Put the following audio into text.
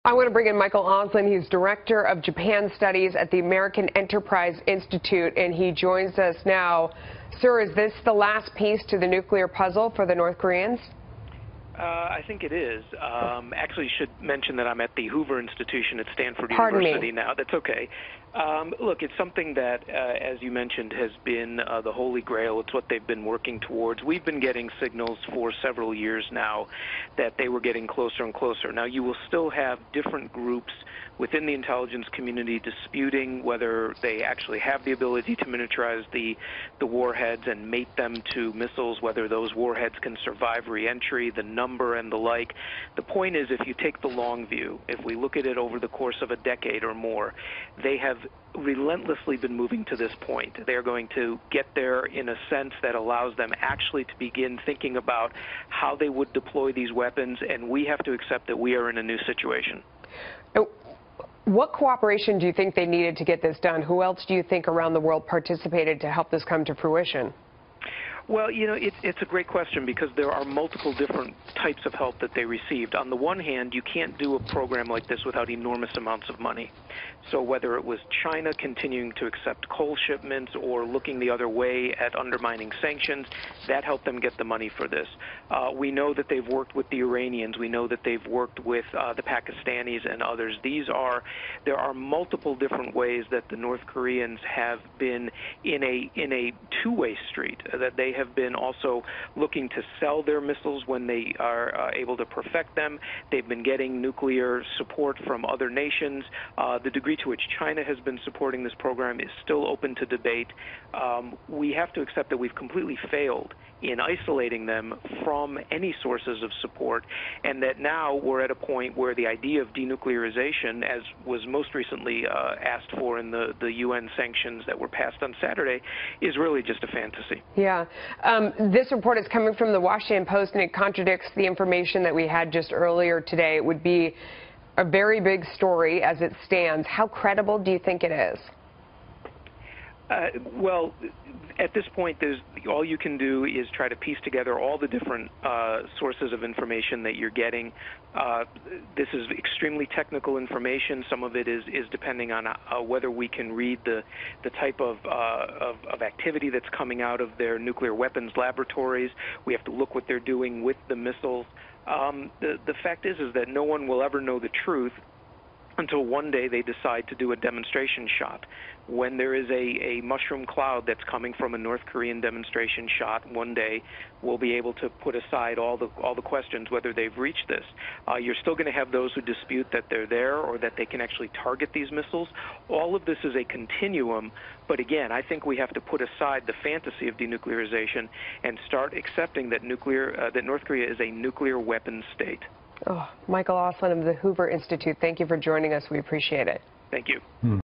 I want to bring in Michael Oslin. He's Director of Japan Studies at the American Enterprise Institute, and he joins us now. Sir, is this the last piece to the nuclear puzzle for the North Koreans? I think it is. Actually, should mention that I'm at the Hoover Institution at Stanford Pardon University me. now. That's okay. Look, it's something that, as you mentioned, has been the holy grail. It's what they've been working towards. We've been getting signals for several years now that they were getting closer and closer. Now, you will still have different groups within the intelligence community disputing whether they actually have the ability to miniaturize the warheads and mate them to missiles, whether those warheads can survive reentry, the number and the like. The point is, if you take the long view, if we look at it over the course of a decade or more, they have relentlessly been moving to this point. They're going to get there in a sense that allows them actually to begin thinking about how they would deploy these weapons, and we have to accept that we are in a new situation. What cooperation do you think they needed to get this done? Who else do you think around the world participated to help this come to fruition? Well, you know, it's a great question because there are multiple different types of help that they received. On the one hand, you can't do a program like this without enormous amounts of money. So whether it was China continuing to accept coal shipments or looking the other way at undermining sanctions, that helped them get the money for this. We know that they've worked with the Iranians. We know that they've worked with the Pakistanis and others. There are multiple different ways that the North Koreans have been in a two-way street, that they have been also looking to sell their missiles when they are able to perfect them. They've been getting nuclear support from other nations. The degree to which China has been supporting this program is still open to debate. We have to accept that we've completely failed in isolating them from any sources of support, and that now we're at a point where the idea of denuclearization, as was most recently asked for in the UN sanctions that were passed on Saturday, is really just a fantasy. Yeah. This report is coming from the Washington Post, and it contradicts the information that we had just earlier today. It would be a very big story as it stands. How credible do you think it is? Well, at this point, all you can do is try to piece together all the different sources of information that you're getting. This is extremely technical information. Some of it is depending on whether we can read the type of activity that's coming out of their nuclear weapons laboratories. We have to look what they're doing with the missiles. The fact is that no one will ever know the truth until one day they decide to do a demonstration shot. When there is a mushroom cloud that's coming from a North Korean demonstration shot, one day we'll be able to put aside all the questions whether they've reached this. You're still going to have those who dispute that they're there or that they can actually target these missiles. All of this is a continuum, but again, I think we have to put aside the fantasy of denuclearization and start accepting that North Korea is a nuclear weapons state. Oh, Michael Oslin of the Hoover Institute, thank you for joining us. We appreciate it. Thank you.